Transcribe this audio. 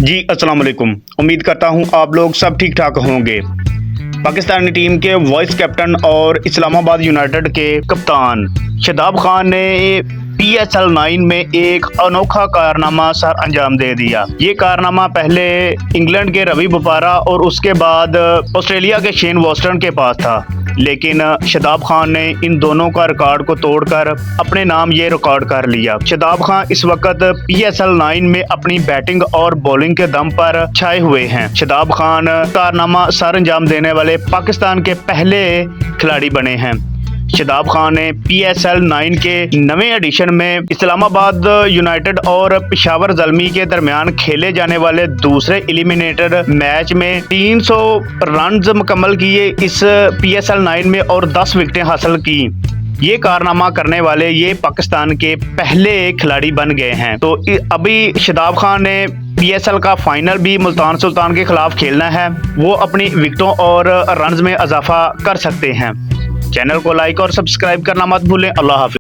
जी अस्सलाम वालेकुम। उम्मीद करता हूँ आप लोग सब ठीक ठाक होंगे। पाकिस्तानी टीम के वाइस कैप्टन और इस्लामाबाद यूनाइटेड के कप्तान शादाब खान ने PSL 9 में एक अनोखा कारनामा सर अंजाम दे दिया। ये कारनामा पहले इंग्लैंड के रवि बोपारा और उसके बाद ऑस्ट्रेलिया के शेन वॉस्टन के पास था, लेकिन शादाब खान ने इन दोनों का रिकॉर्ड को तोड़कर अपने नाम ये रिकॉर्ड कर लिया। शादाब खान इस वक्त PSL 9 में अपनी बैटिंग और बॉलिंग के दम पर छाए हुए हैं। शादाब खान कारनामा सर अंजाम देने वाले पाकिस्तान के पहले खिलाड़ी बने हैं। शादाब खान ने PSL 9 के नवे एडिशन में इस्लामाबाद यूनाइटेड और पेशावर ज़ल्मी के दरमियान खेले जाने वाले दूसरे एलिमिनेटर मैच में 300 रन्स मुकम्मल किए इस PSL 9 में और 10 विकेटें हासिल की। ये कारनामा करने वाले ये पाकिस्तान के पहले खिलाड़ी बन गए हैं। तो अभी शादाब खान ने PSL का फाइनल भी मुल्तान सुल्तान के खिलाफ खेलना है। वो अपनी विकेटों और रन्स में इजाफा कर सकते हैं। चैनल को लाइक और सब्सक्राइब करना मत भूलें। अल्लाह हाफिज़।